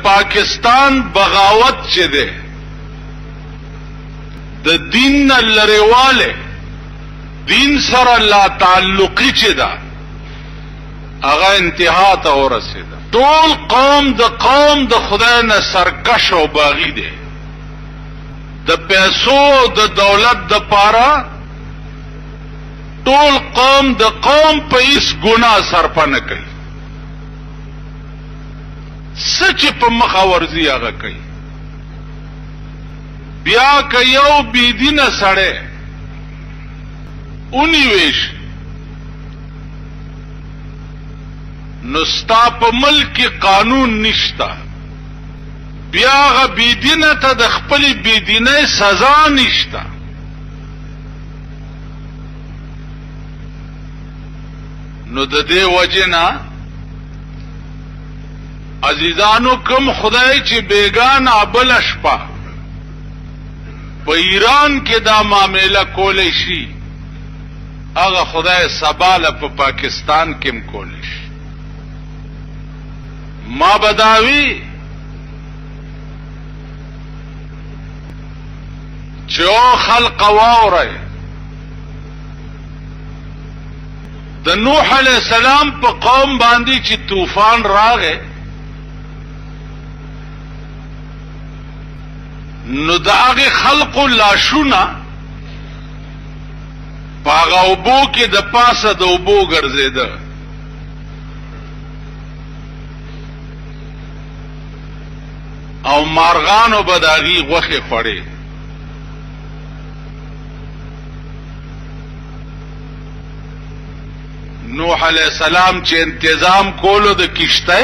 پاکستان بغاوت چې ده د دین لریواله دین سره لا تعلقی چې ده هغه انتها ته ورسېده. ټول قوم د خدای نه سرکش او باغی دی. د پیسو د دولت د پاره ټول قوم د قوم په هیڅ ګناه صرف نه کوي. سچ په مخه ورځي هغه کوي. بیا که یو بيدینه سړی اونیویش نو ستا په ملک قانون نشتا، بیا هغه بيدینه ته د خپل بيدینه سزا نشتا. نو د دې وجنه عزیزانو کوم خدای چې بیگان ابل شپه په ایران کې دا معاملہ کولې شي هغه خدای سباله په پاکستان کې هم کولې شي. ما بداوی جو خلق واوره د نوح علیہ السلام په قوم باندې چې طوفان راغی نو د هغه خلق لاشونه پاغه اوبو کې د پاسه د اوبو ګرځیده او مارغانو به د هغې غوښې خوړې. نوح علیہ السلام چې انتظام کولو د کشته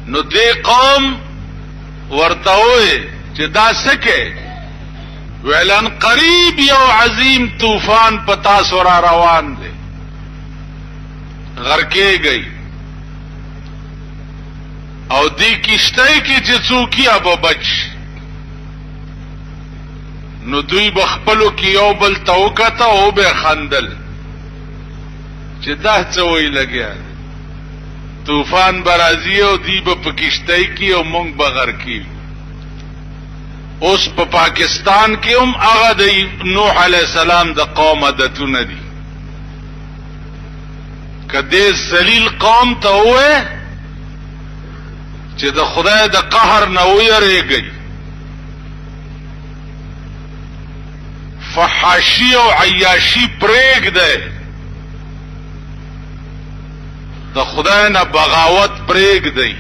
نو دې قوم ورته وې چې دا سکه ویلن قریب یو عظیم طوفان پتا سورا روان دی غرقې گئی او دی کشته کې چې څوک ابو بچ نو دوی بخپلو کې یو بل توکته او به خندل چې دا څه وی لګیا طوفان برازی او دی په کشته کې او مونږ بغیر کې. اوس په پاکستان کې هم هغه د نوح علیہ السلام د قوم عادتونه دي. کدی ذلیل قوم ته وې چې د خدای د قهر نه ویریږي فحاشی او عیاشی پرېږده د خدای نه بغاوت پرېږدئ.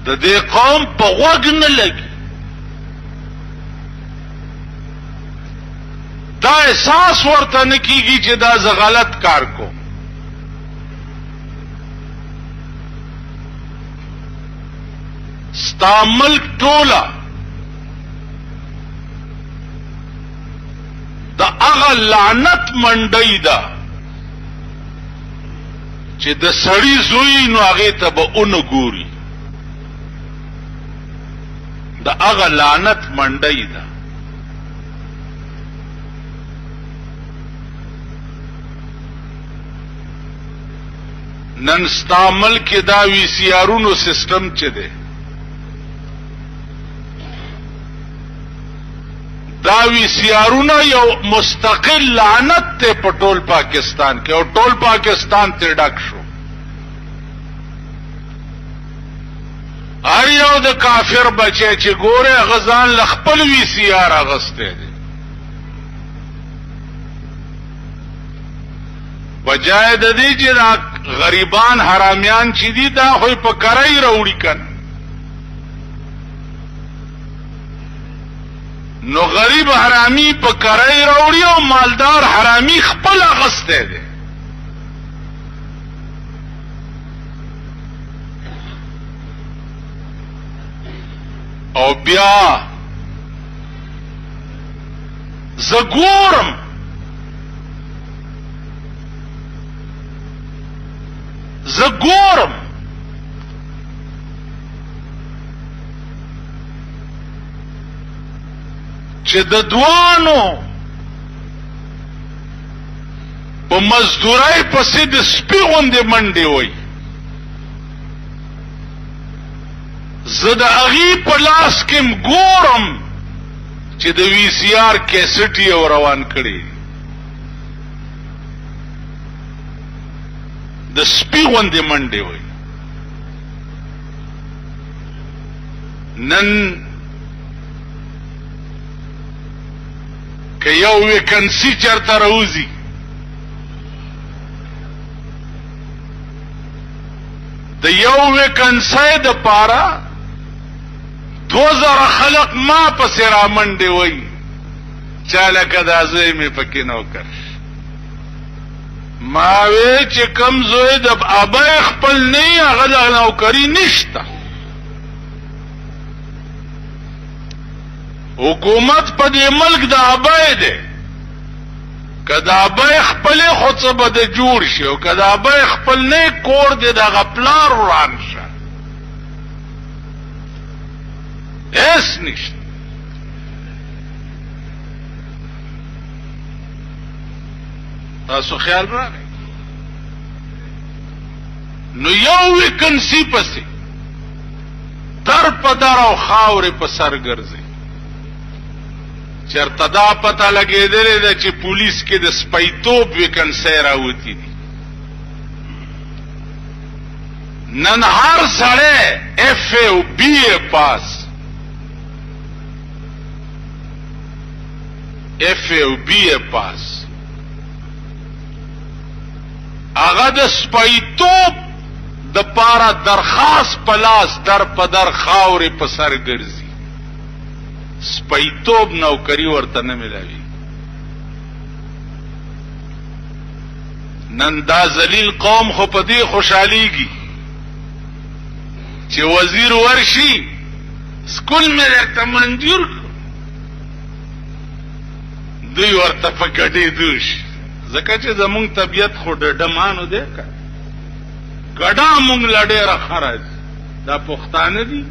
د دې قوم په غوږ نه لګي. دا احساس ورته نه کیږي چې دا زه غلط کار کوم. ستا ملک ټوله د هغه لعنت منډی ده چې د سړي زوی نو هغې ته به اونه ګوري. د هغه لعنت منډی ده. نن ستا ملک دا وی سی آرونو سسٹم چې ده دا وی سی آرونه یو مستقل لعنت ته په ټول پاکستان کې او ټول پاکستان ته ډک شو. هر یو د کافر بچی چې ګوره غزان لخپل وی سی آر اغسته دي بجای د دې چې غریبان حرامیان چې دي دا خو په کرای راوړي کن نو غریب حرامی په کرای راوړي او مالدار حرامی خپل اغسته دي. او بیا زګورم چې د دوانو په مزدورای پسې د سپي غوندې منډې وای. زه د هغې په لاس کې م ګورم چې د وی سی آر کیسټ یې روان کړی، د سپي غوندې منډې وای. نن که یو ویکنسی چرته راوځي د یو ویکنسی د پاره 2000 خلق ما پسې را منډې وای، چا لکه دا زوی مې پکې نوکر. ما وی چې کم زوی د ابای خپل نه هغه د نوکري نشته. حکومت په دې ملک د ابای دی، که د ابای خپل خو څه به د جوړ شي، او که د ابای خپل نه کور دی دغه پلار وران شه، هیڅ نشته. تاسو خیال راغی؟ نو یو ویکنسی پسې در په در او خاورې په سر ګرځي. چرته دا پته لګېدلې ده چې پولیس کې د سپیتوب ویکنسی راوتي دي. نن هر سړی اف اے او بی اے پاس، اف اے او بی اے پاس، هغه د سپیتوب د پاره درخواست پلاس در په در خاورې په سر ګرځي. سپیتوب نوکری ورته نه ملاوي. نن دا ذلیل قوم خو په دې خوشحالیږي چې وزیر ورشي سکول مې درته منظور کړ، دوی ورته په ګډېدو شي. ځکه چې زمونږ طبیعت خو ډډمانو دی که ګډا مونږ له ډېره ښه راځي. دا پښتانه دي،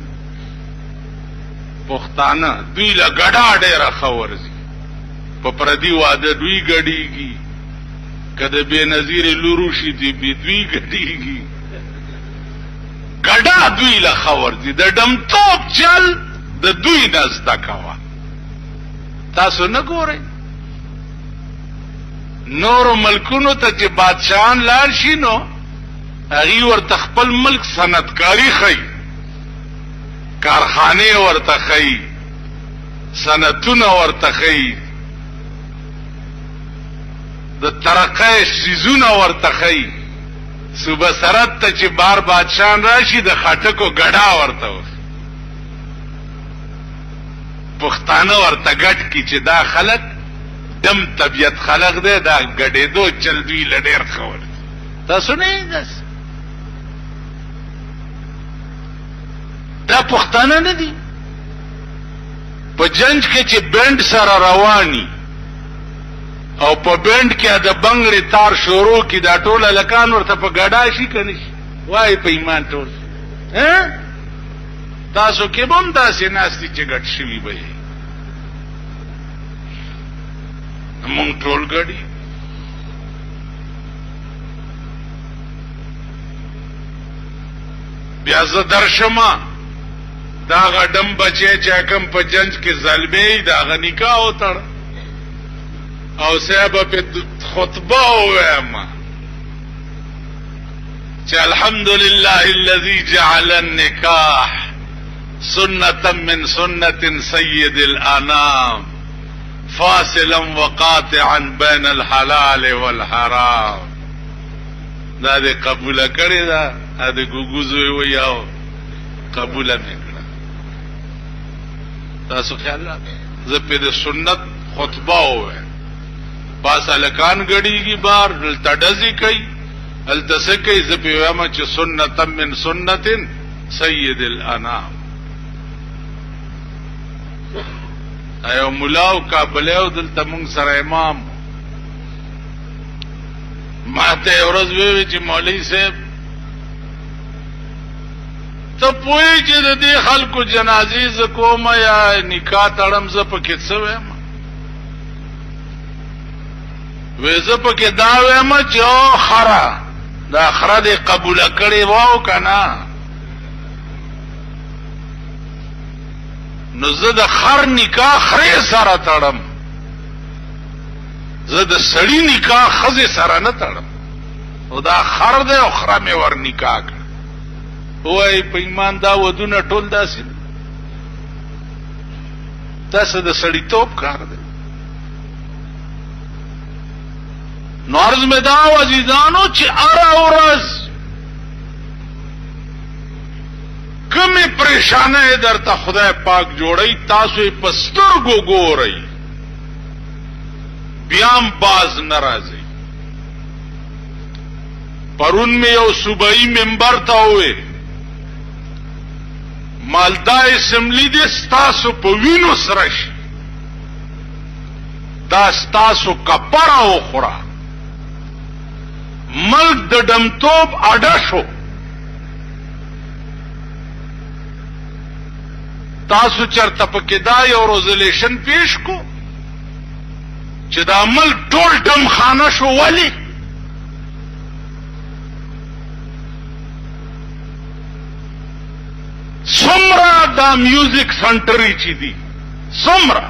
پښتانه دوی له ګډا ډېره ښه ورځي. په پردي واده دوی ګډېږي، که د بېنظیرې لور وشي دوی ګډېږي. ګډا دوی له ښه ورځي. د ډمتوب چل د دوی نه زده کوه. تاسو نه ګورئ نورو ملکونو ته چې بادشاهان لاړ شي نو هغوی ورته خپل ملک صنعتکاري ښیي، کارخانې ورته ښیي، صنعتونه ورته ښیي، د ترقۍ څیزونه ورته ښیي. صوبه سرحد ته چې بار بادشاهان راشي د خټکو ګډا ورته وښي. پښتانه ورته ګډ کړي چې دا خلک دم طبیعت خلق دی، دا ګډېدو چل دوی له ډېر ښه ورځي. تاسو نه یې داسې؟ دا پښتانه نه دي. په جنج کې چې بند سره رواني او په بند کې د بنګړې تار شروع کی دا ټول هلکان ورته په ګډا شي که نه شي؟ وایي په ایمان ټول تاسو کې به هم داسې ناست دي چې ګډ شوي به یې. مونږ ټول ګډي. بیا زه درشمه دا هغه ډم بچی چې کوم په جنج کې ظلمې د هغه نکاح وتړ او صاحب په خطبه ووایم چې الحمدلله الذي جعل النکاح سنة من سنة سید الانام فاصلا وقاطعا بین الحلال والحرام. دا دې قبوله کړې ده، دا دې ګوګو زوی ویاو قبوله مې کړه. تاسو خیال راغی زه پې د سنت خطبه ووایم، پاس هلکان ګډېږي بار دلته ډزې کوي، هلته څه کوي، زه پې وایم چې سنة من سنة سید الانام. ایو ملاو کابلیو دلته مونږ سره امام ما ته یو ورځ وویل چې مولوي صاحب ته پوهېږې چې د دې خلکو جنازې زه کوم یا نکاح تړم، زه پکې څه وایم؟ ویزه پکې دا وایم چې او خره دا خره دې قبول کړي واو کنه نو زه د خر نکاح خره سره تړم زه د سړی نکاح خزه سره نه تړم او دا خر دې او خره مې ور نکاح کړ وای په ایمان دا ودونه ټول داسې تاسو د سړی توپ کار دی نو عرض میں دا عزیزانو چې اره ورځ کمی پریشانه درته خدای پاک جوړی تاسو یې په سترګو ګورئ بیام باز ناراضي پرون می یو صوبایي منبر ته وې مالدا اسمبلی دې ستاسو په وینو سره شي دا ستاسو کپړه وخوره ملک د ډمتوب اډه شو تاسو چرته پکې دا یو ریزولوشن پیش کو چې دا ملک ټول ډم خانه شو ولی څومره دا میوزیک سنټرې چې دي څومره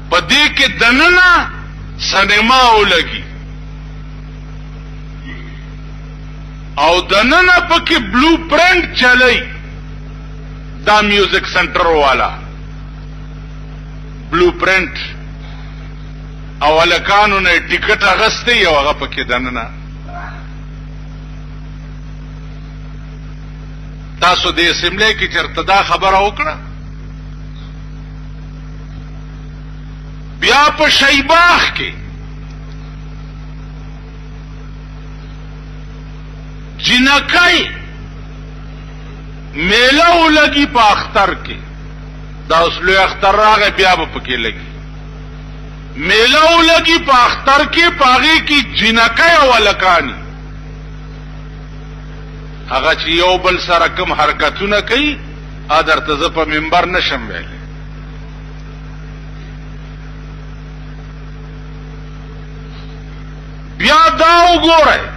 په دې کې دننه سینما ولګي او دننه پکې بلو پرنٹ چلی دا میوزک سنٹر والا بلو پرنٹ او الکانو نه ټیکټ اغسته یو هغه پکې دننه تاسو دې اسمبلی کې چرته دا خبره وکړه بیا په شیباغ کې جنکای میله ولګي په اختر کې دا اصلي اختر راغی بیا به پکې لګي میله ولګي په اختر کې پاغي کې جنکای ولکانی هغه چې یو بل سره کوم حرکتونه کوي ادر ته په منبر نشم ویل بیا دا وګورئ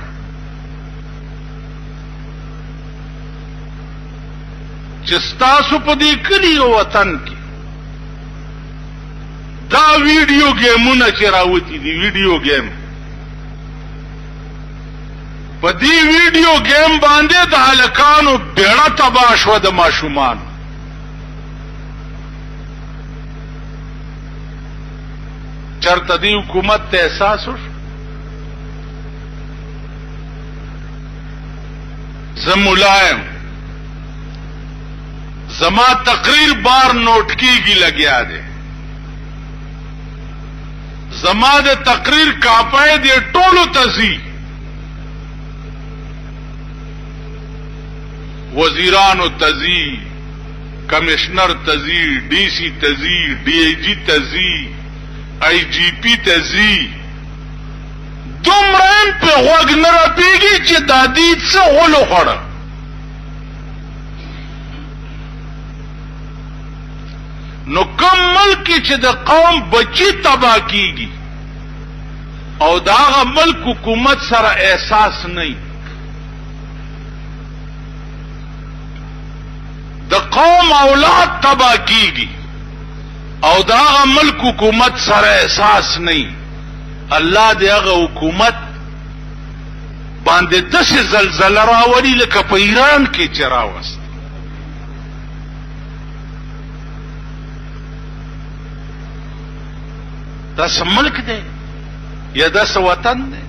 چې ستاسو په دې کلی وطن کې دا ویډیو گیمونه چې راوتی دي ویډیو گیم په دې ویډیو گیم باندې د هلکانو بیړه تباه شوه د ماشومان چرته دې حکومت ته احساس وشو زه ملایم زما تقریر بار نوٹ کیږي لګیا دی زما د تقریر کاپای دی ټولو تزي وزیرانو تزي کمشنر تزي ڈی سی تزي ڈی ای جی تزي آئی جی پی تزي دومره په غوږ نه راپیږي چې دا دې څه غولو خوړه نو کم ملک چې د قوم بچی تباہ کیږي او دا هغه ملک حکومت سره احساس نه د قوم اولاد تباہ کیږي او دا هغه ملک حکومت سره احساس نه الله دې هغه حکومت باندې داسې زلزله راولي لکه په ایران کې چې راوست داس ملک دی یا داس وطن دی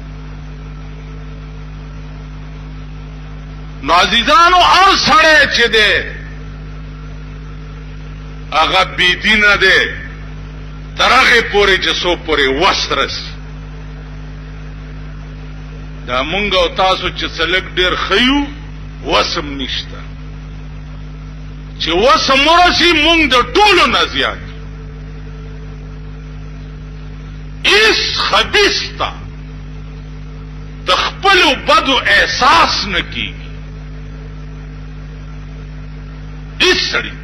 نو عزیزانو هر سړی چې دی هغه بېدینه دی تر هغې پورې چې څو پورې وس رسي دا مونږ او تاسو چې سلک ډېر ښیو وسم نشته چې وسم ورسي مونږ د ټولو نه زیات اس خبیث تا د خپلو بدو احساس نه کیږي اس سړي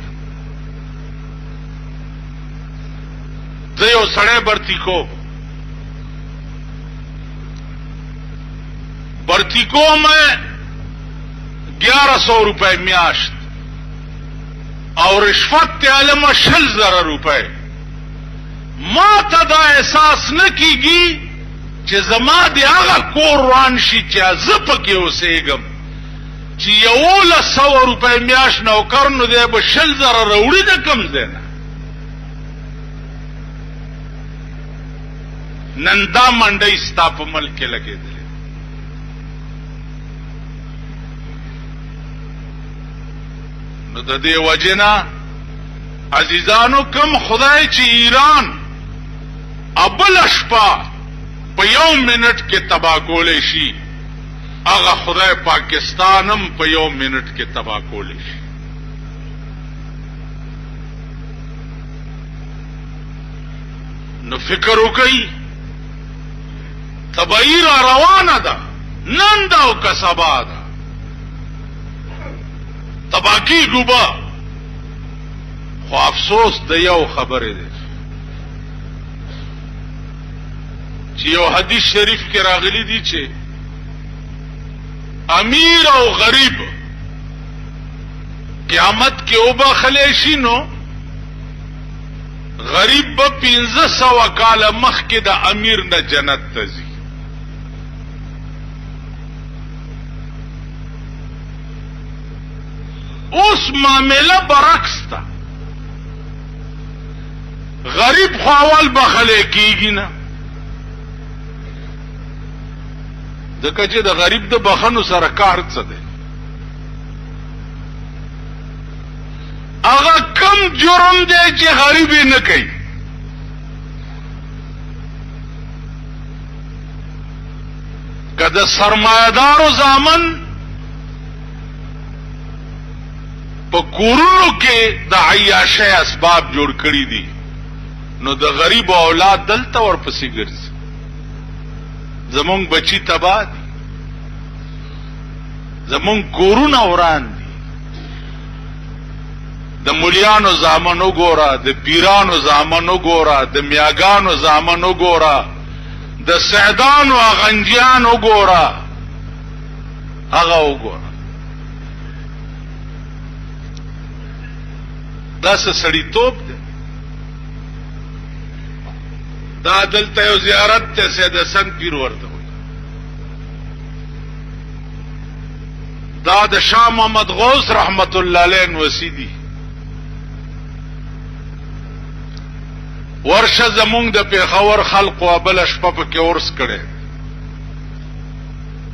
زه یو سړی برتی کو ورتیکو میں 1100 روپے میاشت او رشوت تعلم 60,000 روپے. ما ته دا احساس نه کیږي چې زما د هغه کور روان شي چې زه پکې اوسېږم چې 1100 روپے میاشت نوکر نو دی به 60,000 راوړي د کم ځای نه. نن دا منډۍ ستا په ملک کې لګېدلې. نو د دې وجې نه عزیزانو کم خدای چې ایران ابل شپه په 1 منټ کې تباہ کولی شي هغه خدای پاکستان هم په 1 منټ کې تباہ کولی شي. نو فکر وکړئ تباہی را روانه ده نن ده او که سبا ده تباہ کیږو به. خو افسوس د یو خبرې ده چې یو حدیث شریف کې راغلی دی چې امیر او غریب قیامت کې وبخلی شي نو غریب به 1500 کاله مخکې د امیر نه جنت ته ځي. اوس معامله برعکس ده. غریب خو اول بخلی کیږي نه ځکه چې د غریب د بخنو سره کار څه دی. هغه کم جرم دی چې غریب یې نه کوي. که د سرمایه‌دارو زامن په کورونو کې د عیاشۍ اسباب جوړ کړي دي نو د غریب اولاد دلته ورپسې ګرځي. زمونږ بچی تباہ دي زمونږ کورونه وران دي. د مليانو زامن وګوره د پیرانو زامن وګوره د میاګانو زامن وګوره د سعدانو اغنجیان وګوره هغه وګوره. دا څه سړیتوب دی. دا دلته یو زیارت ته سید حسن پیر ورته وي. دا د شاه محمد غوث رحمت الله علیه وسیدي. ورشه زمونږ د پیښور خلقو بل شپه پکې ورس کړي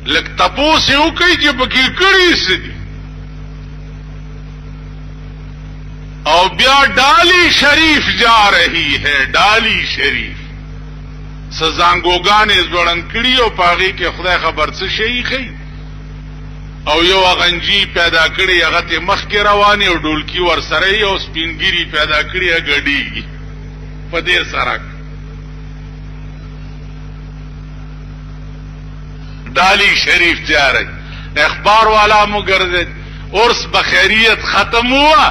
لکه تپوس یې وکړي چې پکې کړي څه دي او بیا ڈالی شریف جا رہی ہے. ڈالی شریف سزانګوګانې زوړن کړي او پاغي کې خدای خبر څه شي خي او یو اغنجی پیدا کړي هغه ته مخ کې رواني او ډولکی ور سره او سپینګيري پیدا کړي غډي په دې سره ڈالی شریف جا رہی. اخبار والا مگرد عرس بخیریت ختم ہوا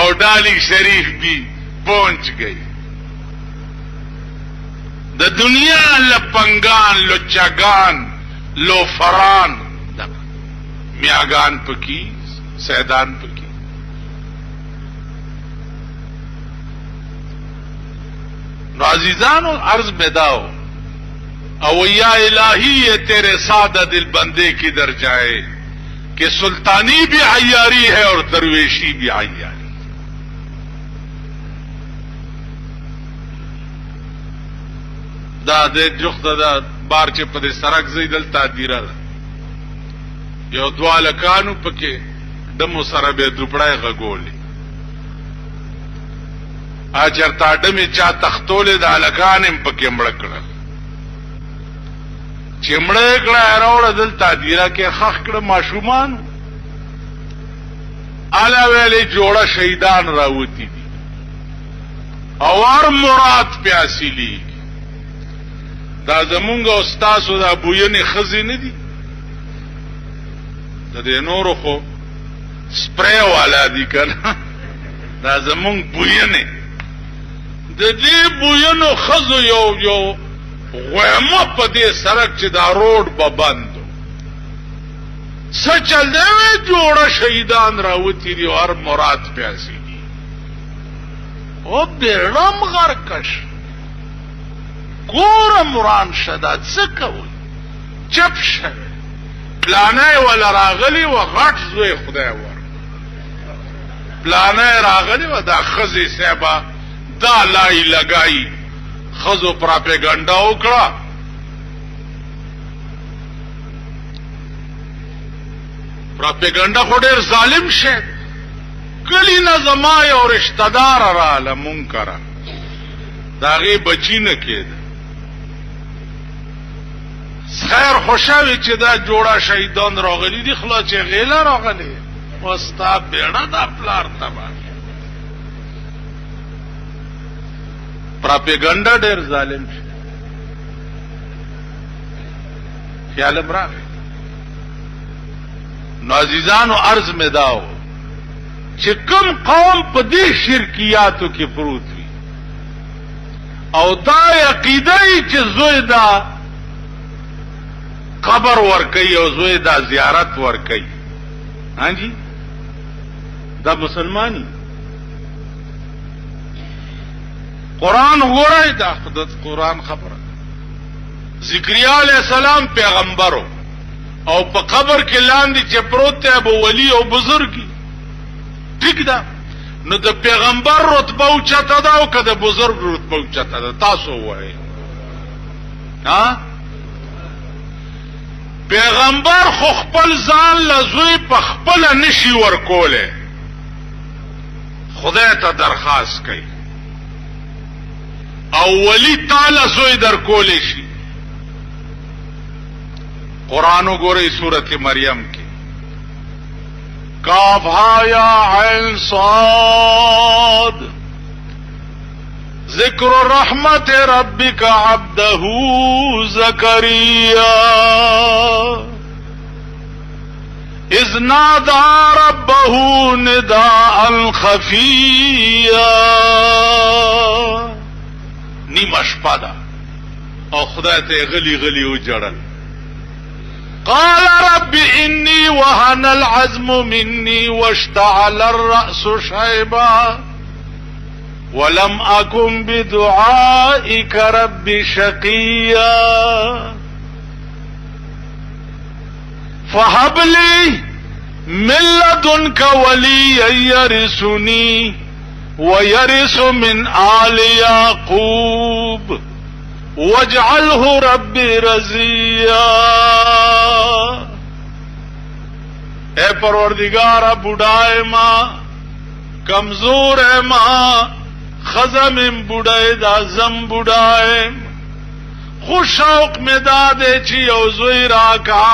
اور ڈالی شریف بھی پہنچ گئی. د دنیا لپنگان لچگان لوفران میاگان پکی سیدان پکی. عزیزانو عرض میں داؤ او یا الہی یہ تیرے سادہ دل بندے کدھر جائے کہ سلطانی بھی عیاری ہے اور درویشی بھی عیاری. دا دې جوخت دا بار چې په دې سرک زیدل تعدیره ده یو دواله کانو پکې دمو سره به دوپړای غګولې اچر تا دمه چا تختولې د الکانم پکې مړ کړه چې مړ کړه راوړه دل تعدیره کې خخ کړه ماشومان الا ویلې جوړه شهیدان راوتی دي او ور مراد پیاسلی. دا زمونږ استادو د ابوینې خزي نه دي د دې نورو خو سپری والا دي کنه دا زمونږ بوینې د دې بوینو خزو یو غوامه په دې سړک چې دا روډ به بندو سچل دی جوړه شهیدان راوتی دی هر مراد پیاسي دي او بیرم غرکش ګور مران شداد څه کوي چپ شه پلانای ولا راغلی و غټ زوی خدای ور پلانای راغلی و دا خزی صاحبہ دا لای لګای خزو پراپګاندا وکړه پراپګاندا خو ډیر ظالم شه کلی نه زما یو رشتہ دار را لمنکر داغه بچی نه کېد خیر خوشاوی چې دا جوړه شهیدان راغلي دي خلا چې غیله راغلي واستا بیړه دا پلار تبا پراپګاندا ډیر ظالم شه خیال براغه نو عزیزانو عرض میں داو چې کوم قوم په دې شرکیاتو کې پروت وي او دا عقیده چې زوی دا قبر ور کوي او زوی دا زیارت ور کوي ہاں جی دا مسلمانی قرآن وګورئ دا خدای قرآن خبره ذکریا علیہ السلام پیغمبرو او په قبر کې لاندې چې پروت دی ابو ولی او بزرګي ٹھیک ده نو د پیغمبر رتبه اوچته ده او که د بزرګ رتبه اوچته ده تاسو وایئ ها پیغمبر خو خپل ځان لزوی په خپل نشي ورکوله خدای ته درخواست کوي او ولی تعالی زوی درکولی شي قرآن وګورئ سورۃ مریم کې کاف ها یا عین صاد ذکر رحمت ربک عبده زکریا اذ نادى ربه نداء خفیا نیمه شپه ده او خدای ته غلی غلی وجړل قال رب إني وهن العزم مني واشتعل الرأس شيبا ولم أكن بدعائك رب شقيا فهب لي من لدنك وليا يرثني ويرث من آل يعقوب واجعله ربي رضيا اے پروردگار بڑھائے ماں کمزور ہے ماں خزم بڑھائے دازم بڑھائے خوش شوق میں دادے چی او زوی راکا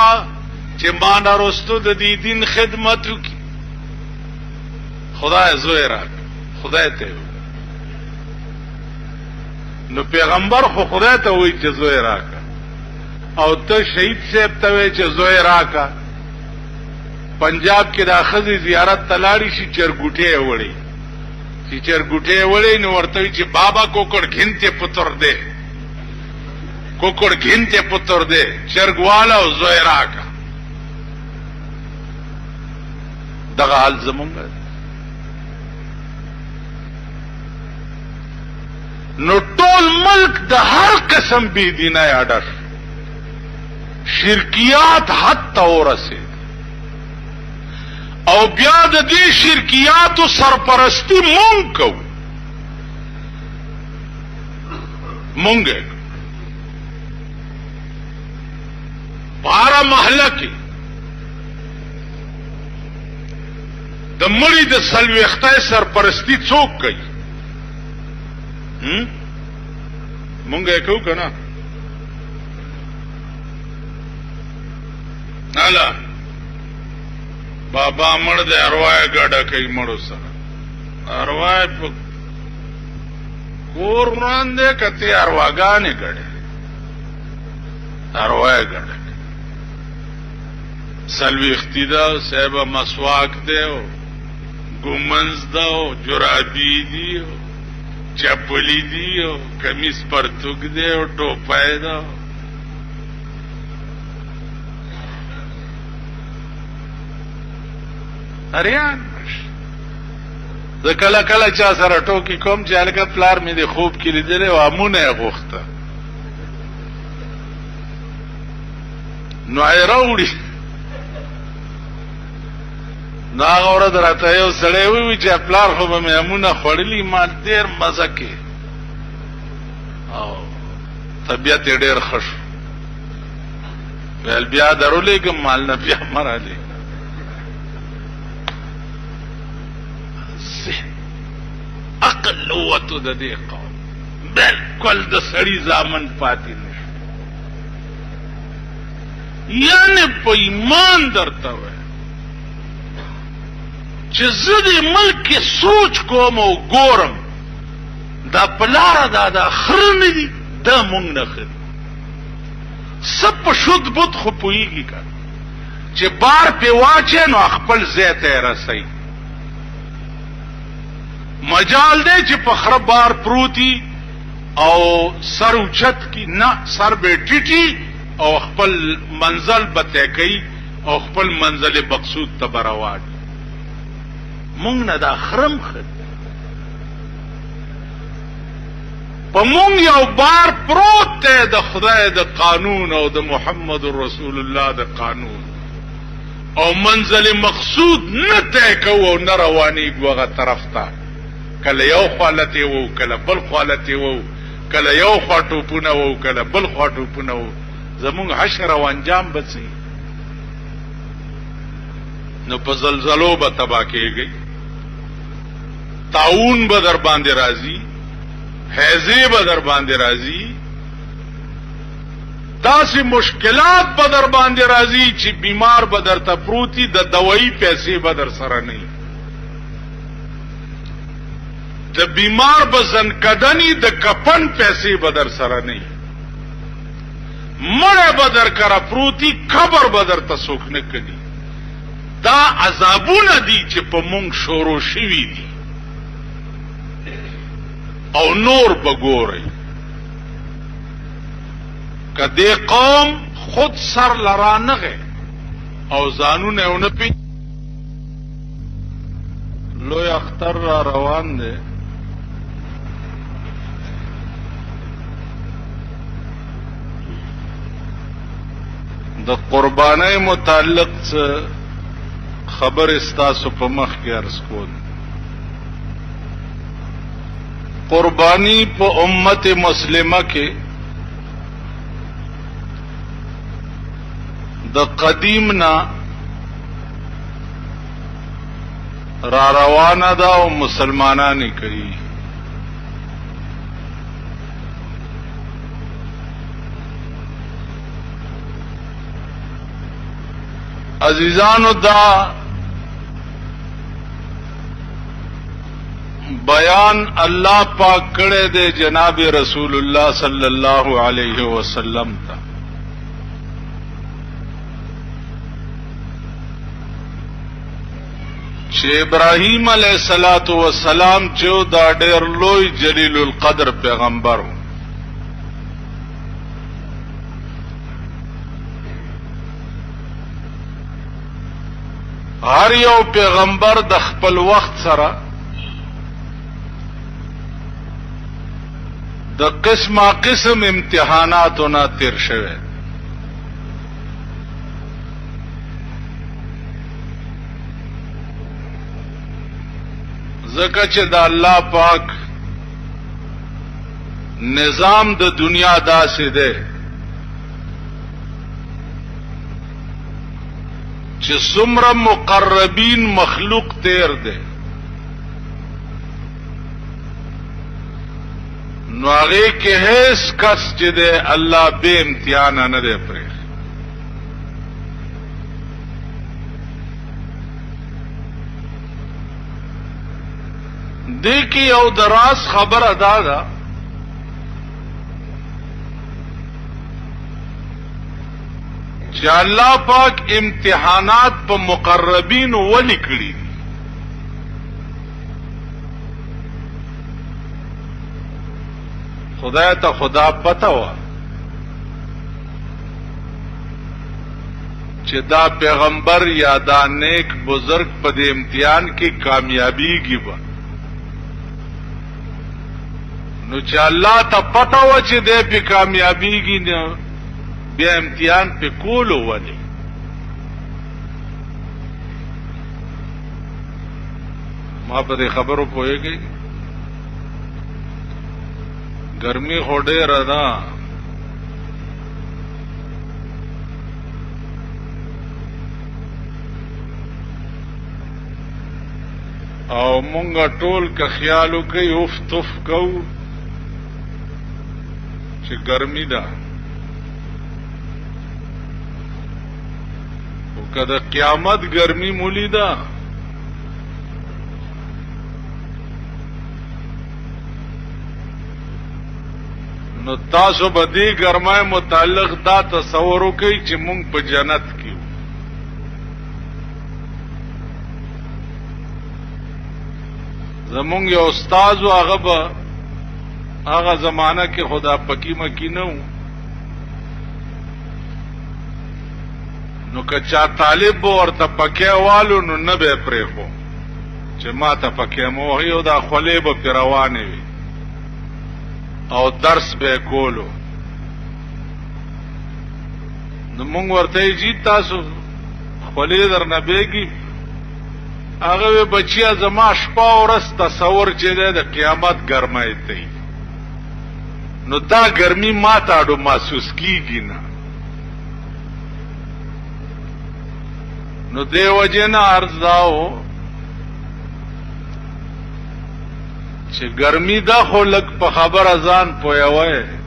چی مانا رستو دی دین خدمتو کی خدا زوی راکا خدای ته نو پیغمبر خو خدای ته وایي چې زوی راکا او ته شهید صاحب ته وایي چې زوی راکا پنجاب کې دا خزي زیارت تلاړي شي چرګوټي وړي چې چرګوټي وړي نو ورته چې بابا کوکړ غنته پتر دے کوکړ غنته پتر دے چرګوالا او زوی راکا دغه حال زمونږ نو ټول ملک د هر قسم بی دینه اډر شرکیات حد ته ورسید او بیا د دې شرکیاتو سرپرستی مونږ کوو مونږ بارہ محله کې د مړي د سلويختای سرپرستی څوک کوي مونږ یې کوو کنه نالا بابا مړ دې ارواح ګډه کوي مړو سره ارواح په کور وړاندې کته ارواګانې ګډه ارواح ګډه سلويختی دا صاحب مسواک دی او ګومنز دا او جرابی دی چپلی دی او کمیس پرتوک دی او ټوپای دا اریان زه کله کله چا سره ټوکی کوم چې هلکه پلار مې د خوب کې لیدلی او امونه یې غوښته نو راوړي نو هغه ورځ راته یو سړی ووي چې پلار خو به مې امونه خوړلي ما ډېر مزه کې او طبیعت یې ډېر ښه شو ویل بیا درولېږم مال نه بیا مه رالېږم عقل وته د دې قوم بالکل د سړي زامن پاتې نشو یعنی په ایمان درته وای چې زه دې ملک کې سوچ کوم او ګورم دا پلاره دا خره نه دي دا مونږ نه ښه دي څه په شد بد خو پوهېږي که چې بار پې واچې نو خپل ځای ته یې رسوي مجال دی چې په خره بار پروتي او سر اوچت کی نه سر به ټیټي او خپل منزل به طی کوي او خپل منزل مقصود ته به روان مونږ نه دا خرم ښه په مونږ یو بار پروت دی د خدای د قانون او د محمد رسول الله د قانون او منزل مقصود نه طی کوو او نه روانېږو هغه طرف ته کله یو خواله ته وو کله بل خواله ته وو کله یو خوا ټوپونه وو کله بل خوا ټوپونه وو زمونږ حشر او انجام به څه نو په زلزلو به تباه کېږئ طاعون به در باندې راځي حیضې به در باندې راځي داسې مشکلات به در باندې راځي چې بیمار به درته پروتي د دوایي پیسې به در سره نه وي د بیمار به زنکدنی د کفن پیسې به در سره نه وي مړی به در کره پروتي قبر به درته څوک نه کوي دا عذابونه دي چې په مونږ شروع شوي دي او نور به ګورئ که دې قوم خود سر لرانغه او ځانونه یې ونه پېژني لوی اختر را روان دی د قربانۍ متعلق څه خبر استاسو په مخ کې عرض کول قربانی په امت مسلمه کې د قدیم نه را روانه ده او مسلمانان یې کوي عزیزانو دا بیان الله پاک کړه دے جناب رسول الله صلی الله علیه وسلم تا چې ابراهیم علیه الصلاۃ والسلام چې دا ډېر لوی جلیل القدر پیغمبر هر یو پیغمبر د خپل وخت سره د قسمه قسم امتحاناتونه تیر شوه ځکه چې د الله پاک نظام د دنیا داسې دی چې څومره مقربین مخلوق تیر دی نو هغه کې هیڅ کس چې دی الله به امتحان نه دی پرې دې کې یو دراز خبر ادا ده چې الله پاک امتحانات په مقربین ولی کړی دي خدای ته خدا پته و چې دا پیغمبر یا دا نیک بزرگ په دې امتحان کې کامیابیږي به نو چې الله ته پته و چې دې په کامیابیږي نه بیا امتحان په کولو ولې ما په دې خبرو پوهیږي ګرمي خو ډېره ده او مونږه ټول که خیالو کوي اوف توف کوو چې ګرمي ده او که د قیامت ګرمي مولی ده نو تاسو به دې ګرمای متعلق دا تصور وکئ چې مونږ په جنت کې زمونږ یو استاد و هغه به هغه زمانہ کې خدا پکی مکی نه و نو که چا طالب ورته پکې والو نو نه به پرېښو چې ما ته پکې موهي او دا خولې به پرې روانې وي او درس به کولو نو مونږ ورته جی تاسو خولې درنه بیږي هغه بچیا زما شپه ورځ تصور چې د قیامت ګرمای دی نو دا ګرمي ما ته اډو محسوس کیږي نه نو دیو جن ارزاو چې ګرمي دا خو لګ په خبر ازان پویوي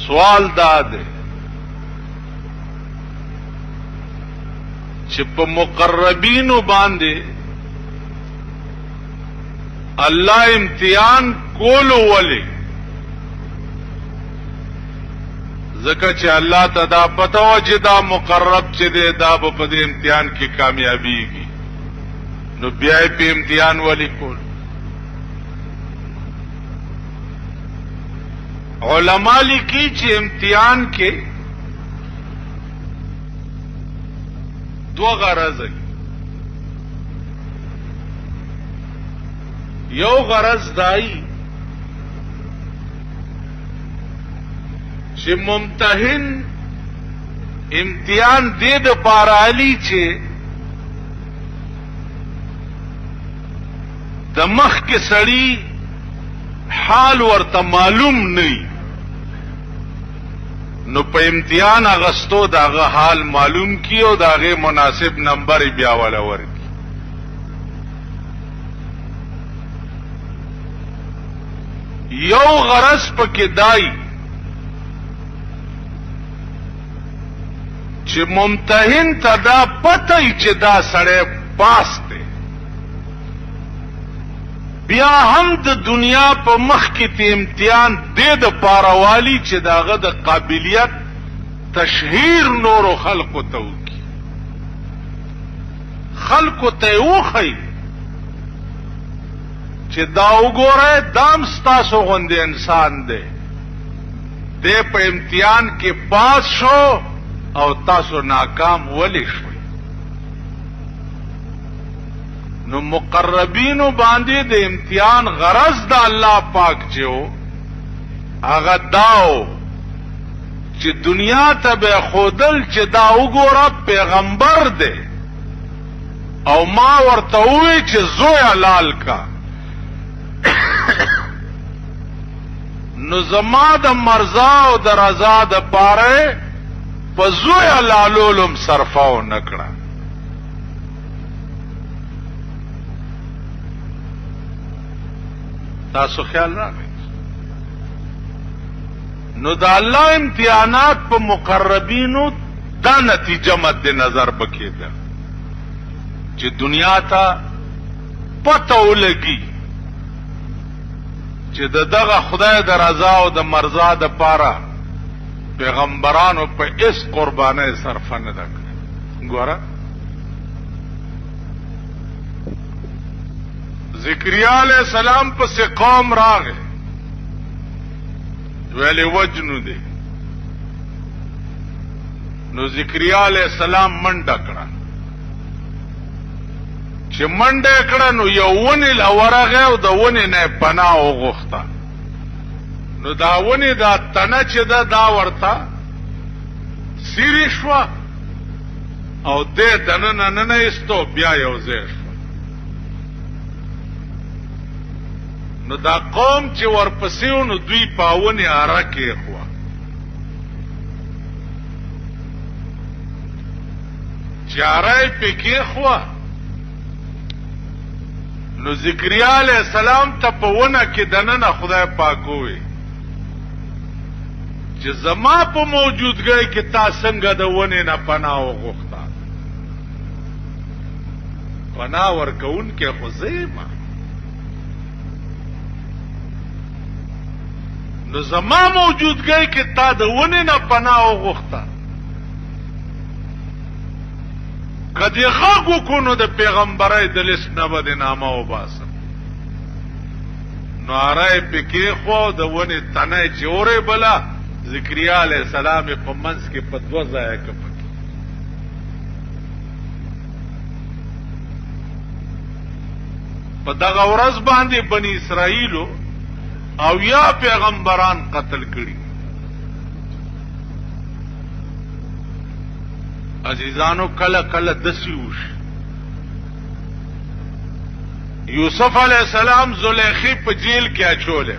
سوال دا ده چې په مقربینو باندې الله امتحان کولو ولی ځکه چې الله ته دا پته و چې دا مقرب چې دی دا به په دې امتحان کې کامیابیږي نو بیا یې په امتحان ولی کول علماء لیکي چې امتحان کې دو غرض یو غرض دای چې ممتحن امتحان دې د پاره علي چې د مخ کې سړی حال ورته معلوم نه نو په امتحان اغستو داغه حال معلوم کی او داغه مناسب نمبر بیا ولا ورکی یو غرض پکې دای چې ممتحن ته دا پته چې دا سړی پاس دی بیا هم د دنیا په مخ کې ته امتحان دې د پاروالی چې داغه د قابلیت تشهیر نور خلقو ته وکي خلقو ته وخی چې دا وګوره دام ستاسو غوندې انسان دی دې په امتحان کې پاس شو او تاسو ناکام ولی شوي نو مقربینو باندې د امتحان غرض د الله پاک جو هغه داو چې دنیا ته به خودل چې دا وګوره پیغمبر دی او ما ورته وی چې زوی لال کا نو زما د مرزا او د رضا د پاره په زوی لالولم صرفاو نکړه تاسو خیال راغی نو دا الله امتحانات په مقربینو دا نتیجه مد نظر بکیده چې دنیا ته پته ولګي چې دغه خدای د رضا او د مرضا د پاره پیغمبرانو په اس قربانه صرف نه ده ګوره ذکریا علیہ السلام پس قوم راغے ویلے وجنو دے نو ذکریا علیہ السلام منډه کړه چې منډه کړه نو یو ونی لورغه او د ونی نه پناه وغوښته نو دا ونی دا تنه چې دا ورته سیری شو او دې دنه نه استو بیا یو ځای شو نو دا قوم چې ورپسې نو دوی پاونی ارکه خو چارای پکې خو نو ذکریا علیہ السلام ته په ونه کې دننه خدای پاک وي چې زما په موجودګۍ کې تا څنګه د ونه نه پناه وغوښته پناه ورکون کې خو زما نو زما موجودګۍ کې تا د ونه نه پناه وغوښته کدی غاگو کنو د پیغمبرای د لست نبد نامه و باسم نو آرائی پکی خو د ونی تنای چوره بلا ذکریا علیہ السلام پا منس کی پا دوزای کپکی پا دغا ورز باندی بنی اسرائیلو او یا پیغمبران قتل کری عزیزانو کله کله دسی وش یوسف علیہ السلام زلیخی په جیل کې اچولې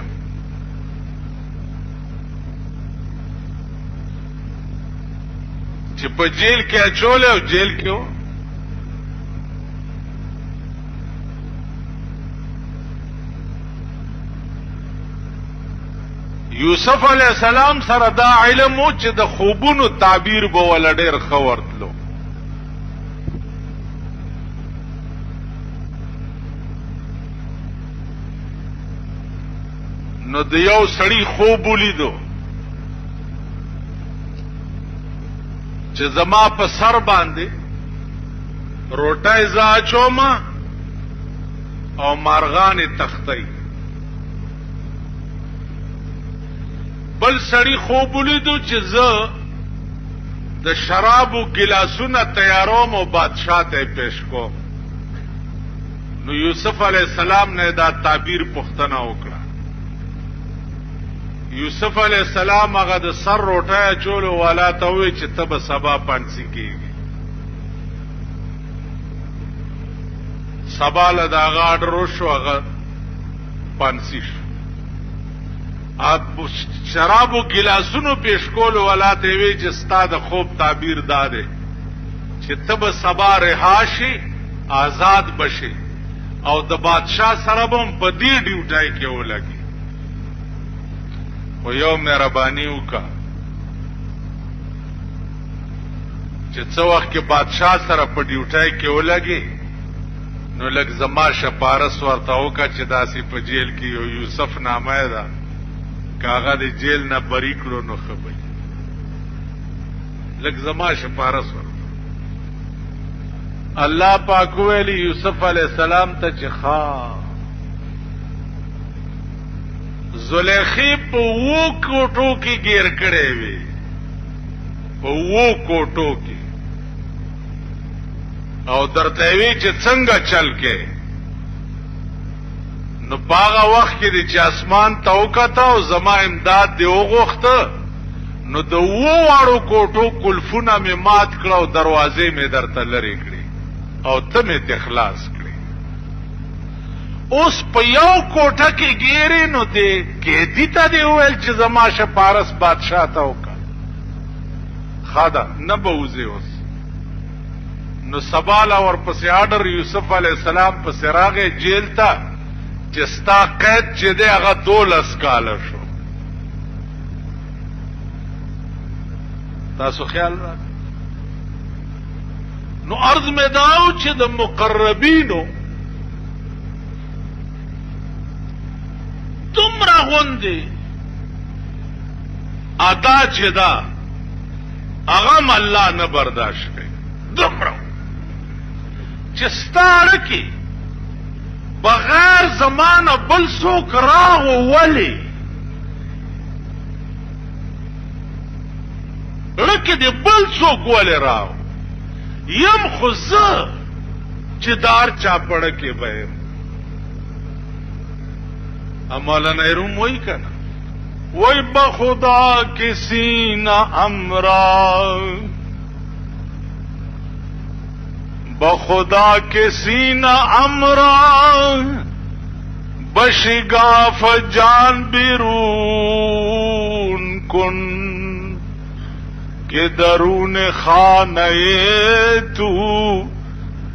چې په جیل کې اچولې او جیل کې و یوسف علیہ السلام سره دا علم و چې د خوبونو تعبیر به ول ډېر ښه ورتلو نو د یو سړي خوب ولیدو چې زما په سر باندې روټۍ زه اچومه او مارغانې تختۍ بل سړی خوب ولیدو چې زه د شرابو ګلاسونه تیاروم او بادشاہ ته پیش کوم نو یوسف علیہ السلام نه دا تعبیر پختنه وکړه یوسف علیہ السلام هغه د سر روټه چولو والا ته وی چې تب سبا پانسی کیږي سبا له دا غاډ روشو هغه پانسی شو شرابو ګلاسونو پیش کول ولا ته وی چې ستا د خوب تعبیر داده چې تب سبا رهاشي آزاد بشي او د بادشاہ سره هم په دې ډیوټای کې ولګي او یو مهرباني وکا چې څو وخت کې بادشاہ سره په ډیوټای کې ولګي نو لږ زما شپارس ورته وکا چې داسې په جیل کې یو یوسف نامه ده کاغه د جیل نه بری کړو نو خبري لږ زما شپارس ورته الله پاک ویلی یوسف علیہ السلام ته چې ښا زلیخی په وو کوټو کې گیر کړي وي په وو کوټو کې او درته وی چې څنګه چل کې نو باغه وخت کې چې اسمان ته وکته او زما امداد دی وغوښته نو د وو واړو کوټو کلفونه مې مات کړه او دروازې مې درته لري کړې او ته مې اخلاص کړې اوس په یو کوټه کې ګیرې نو دې کې دې ته دی ویل چې زما شپارس بادشاہ ته وکړه خادا نه بوزي اوس نو سباله ورپسې آرډر یوسف علیہ السلام په سراغه جیل ته چې ستا قید چې دی هغه 12 کاله شو تاسو خیال را نو عرض میں داو چې د مقربینو تمرا غوندي ادا چې دا اغم الله نه برداشت کوي دمرا چې ستاره کې بغیر زمانه بل څوک راغو ولی لکه دی بل څوک ولی راغو یم خو زه چې دار چاپړه کې بیم مولانا روم وای کنه وای بخدا کسی نہ امرا بخدا کسی نہ امرا بشگاف جان بیرون کن کہ درون خانه تو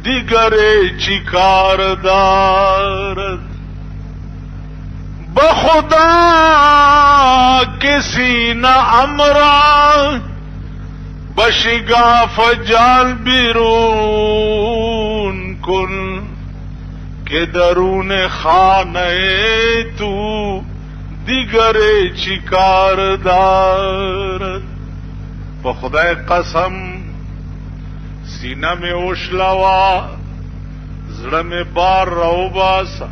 دیگر چیکار دارد بخدا کسی نہ امرا بشگاف جان بیرون کن کہ درون خانه تو دیگر چیکار دارد بخدای قسم سینہ میں اوشلوا زړه میں بار رو باسا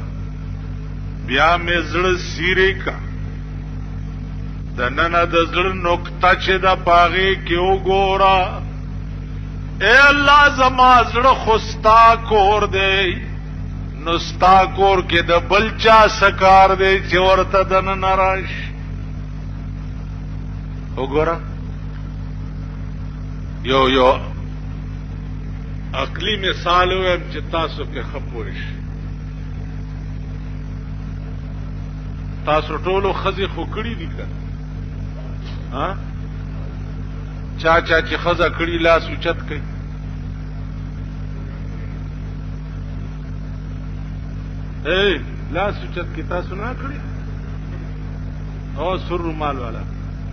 بیا میں زړه سیره کا دننه د زړه نقطه چې د پاغه کې وګورا اے الله زما زړه خوستا کور دی نو ستا کور کې د بلچا سکار دی چې ورته دننه راش وګورا یو عقلی مثال ہوئے چې تاسو کې خپوش تاسو ټولو خزي خوکړی دي که ها چا چې خزه کړی لاس اوچت کوي لاس اوچت کی تاسو نه کړی او سر رومال والا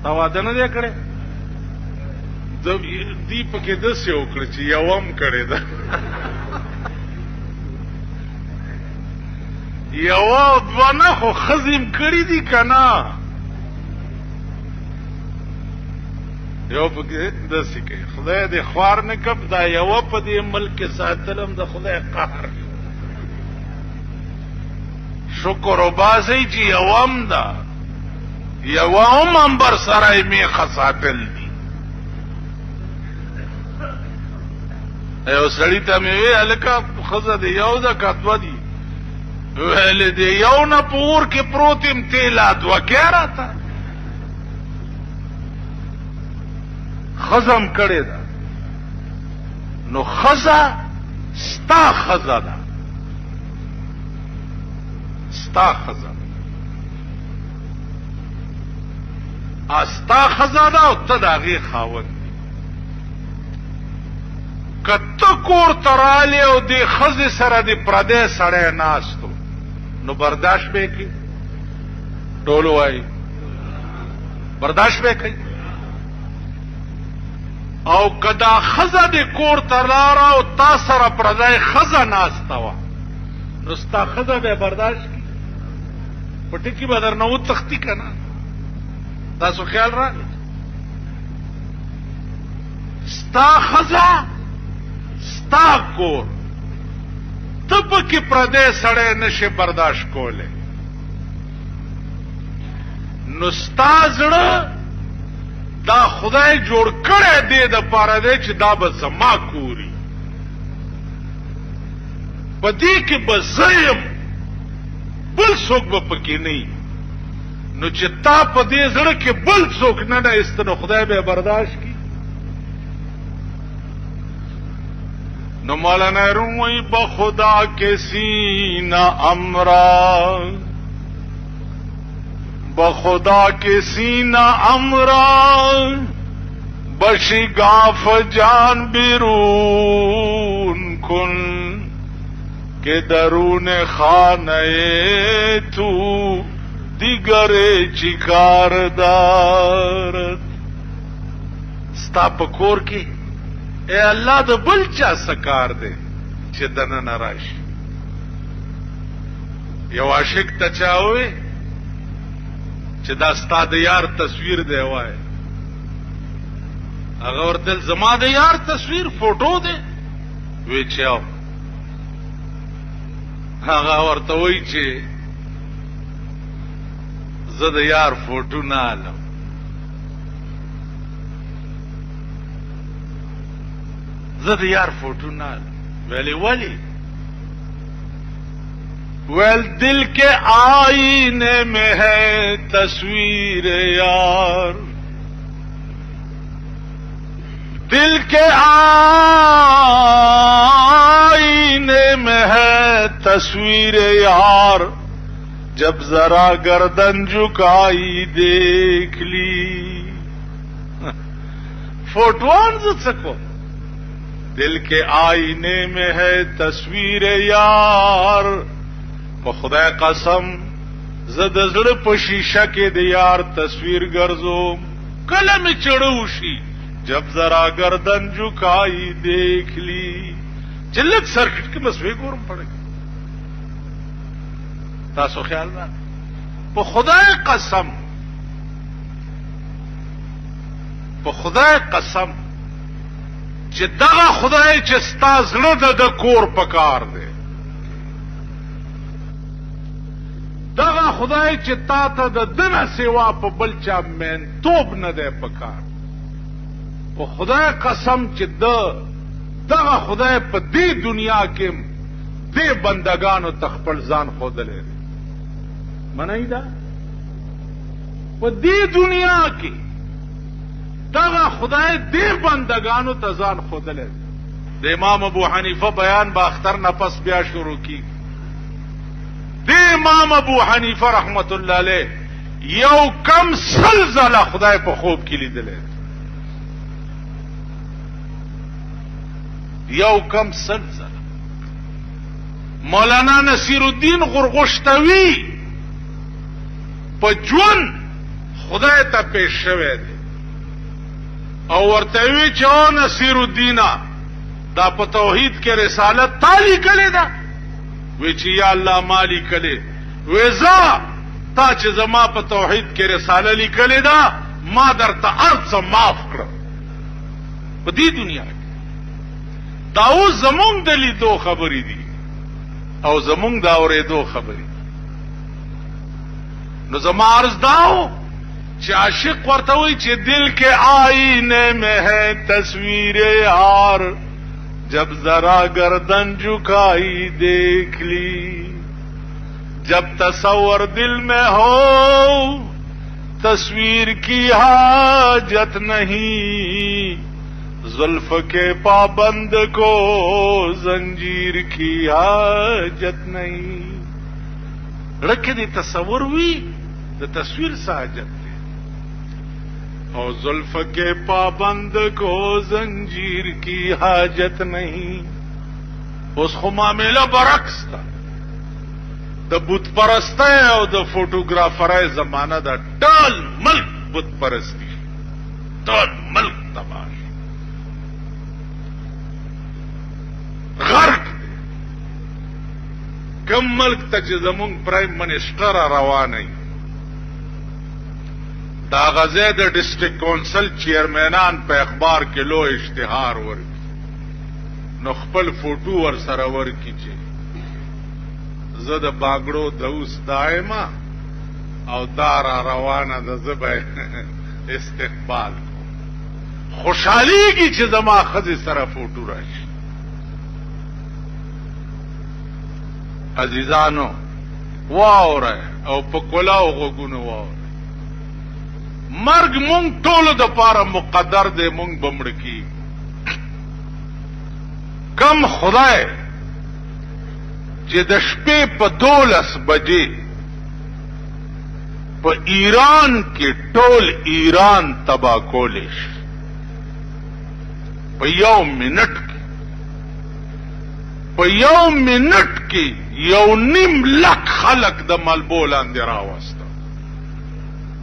تواده نه دی کړی دی پکې داسې وکړه چې یو هم کړی ده یو دوه نه خو ښځې م کړي دي که نه یو پکې داسې کوي خدای دې خوار نه کړ دا یوه په دې ملک کې ساتلم د خدای قهر شکر وباسئ چې یوه هم ده یوه هم امبر سره یې میخه ساتل دي یو سړی ته مې وی هلکه ښځه دې یو ده که دوه دي ویلې دې یو نه په اور کې پروت یم تیلا دوه کې راته ښځه م کړې ده نو ښځه ستا ښځه ده ستا ښځه ستا ښځه ده او ته د هغې خاوند که ته کور ته رالی او دې ښځې سره دې پردی سړی ناستو نو برداشت به یې کړي ټول وایي برداشت به یې کوي او که دا ښځه دې کور ته لاړه او تا سره پردی ښځه ناسته وه نو ستا ښځه به یې برداشت کړي په ټکي به درنه وتښتي که نه تاسو خیال راغی ستا ښځه ستا کور ته پکې پردی سړی نشي برداشت کولی نو ستا زړه دا خدای جوړ کړی دی دپاره دی چې دا به زما کوري په دې کې به زه یم بل څوک به پکې نه وي نو چې تا په دې زړه کې بل څوک نه نه ایسته نو خدای به یې برداشت کړي نو مولانا روم وی بخدا کسی نہ امرا بخدا کسی نہ امرا بشگاف جان بیرون کن کہ درون خانه تو دیگر چیکار دارد ستا په کور کې اے الله د بل چا سکار دی چې دننه راشي یو عاشق ته چا ووی چې دا ستا د یار تصویر دی وایي هغه ورته زما د یار تصویر فوټو دی وی چې هغه ورته وایي چې زه د یار فوټو نه الم. زه د یار فوٹو نہ ویلی ولی ویل دل کے آئینے میں ہے تصویر یار، دل کے آئینے میں ہے تصویر یار، جب ذرا گردن جھکائی دیکھ لی. فوٹوان زد سکو دل کے آئینے میں ہے تصویر یار، په خدای قسم زه د زړه په شیشه کې د یار تصویر ګرځوم، کله مې چړو شي جب ذرا گردن جھکائی دیکھ لی. چې لږ سرکټ کې بس وګورم پړک تاسو خیال نه. په خدای قسم، په خدای قسم چې دغه خدای چې ستا زړه د کور پکار دی، دغه خدای چې تا ته د دنه سوا په بل چا مینتوب نه دی پکار، په خدای قسم چې دغه خدای په دې دنیا کې دې بندگانو ته خپل ځان ښودلی دی. منئ دا په دې دنیا کې دغه خدای دې بندگانو ته ځان ښودلی دی. د امام ابو حنیفه بیان به اختر نه پس بیا شروع کیږي. د امام ابو حنیفه رحمت الله علیه یو کم سل ځله خدای په خوب کې لیدلی، یو کم سل ځله. مولانا نصیر الدین غرغشتوی په ژوند خدای ته پیش شوی دی او ورته وی چې او نصیر الدین دا په توحید کې رسالت تا لیکلې ده؟ وی چې یا الله ما لیکلې. وی زه تا چې زما په توحید کې رساله لیکلې ده ما درته هر څه معاف کړم په دې دنیا کې. دا اوس زمونږ د لیدو خبرې دي او زمونږ د اورېدو خبرې. نو زما عرض داو چې عاشق ورته وایي چې دل کے آئینے میں ہے تصویر یار، جب ذرا گردن جھکائی دیکھ لی، جب تصور دل میں ہو تصویر کی حاجت نہیں، زلف کے پابند کو زنجیر کی حاجت نہیں. رکھ دی تصور ہوئی د تصویر سے حاجت دی، اور زلف کے پابند کو زنجیر کی حاجت نہیں. اس خو معاملہ برعکس تھا. د بت پرستی او د فوټوګرافرۍ زمانه ده. ټول ملک بت پرستی، ټول ملک تباہ غرق دی. کم ملک ته چې زمونږ پرایم منسټر روانوي دا غزه د ډسټرکټ کونسل چیرمنان په اخبار کې لو اشتهار ورکړي نو خپل فوټو ور سره ورکړي چې زه د باګړو د اوس دایمه او دار روانه د زبه استقبال خوشحاليږي چې زما خزي سره فوټو راشي. عزیزانو واوره او په کلاو غوګونو واوره، مرګ مونږ ټولو د پاره مقدر دی، مونږ بمړ کی. کم خدای چې د شپې په 12 بجې په ایران کې ټول ایران تبا کولی شي په یو منټ کې، په یو منټ کې 1.5 لک خلک د ملبو لاندې راوسته،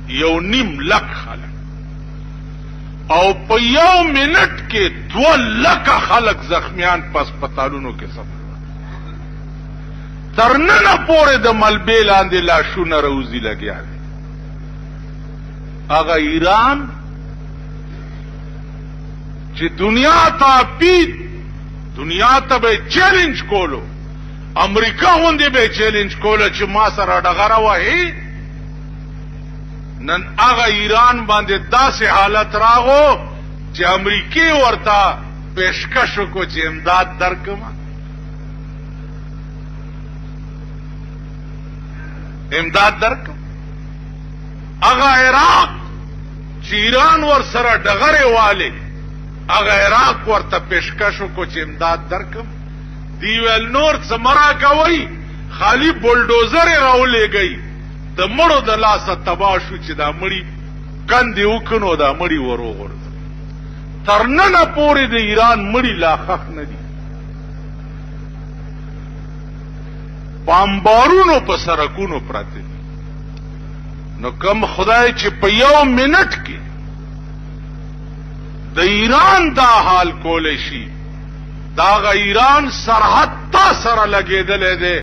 1.5 لک خلک، او په یو منټ کې 2 لک خلک زخمیان په هسپتالونو کې سفر تر ننه پورې د ملبې لاندې لاشونه روزي لګیا دي. هغه ایران چې دنیا ته به چیلنج کولو امریکا غوندې به چیلنج کوله چې ما سره ډغره وهي. نن هغه ایران باندې داسې حالت راغو چې امریکای ورته پیشکش وکړو چې امداد درکما. امداد درکم. هغه عراق چې ایران ور سره ډغره واله هغه عراق ورته پیشکش وکړو چې امداد درکم. دی ویل نور څه مرا کوي خالی بولډوزر راولېږي د مړو د لاسه تباه شو چې دا مړی کندې وکنو دا مړی وروغورځ. تر ننه پورې د ایران مړی لا خښ نه دي. بامبارونو په سرکونو پراته دي. نو کم خدای چې په یو منټ کې د ایران دا حال کولی شي دا غ ایران سرحد تا سره لګېدلی دی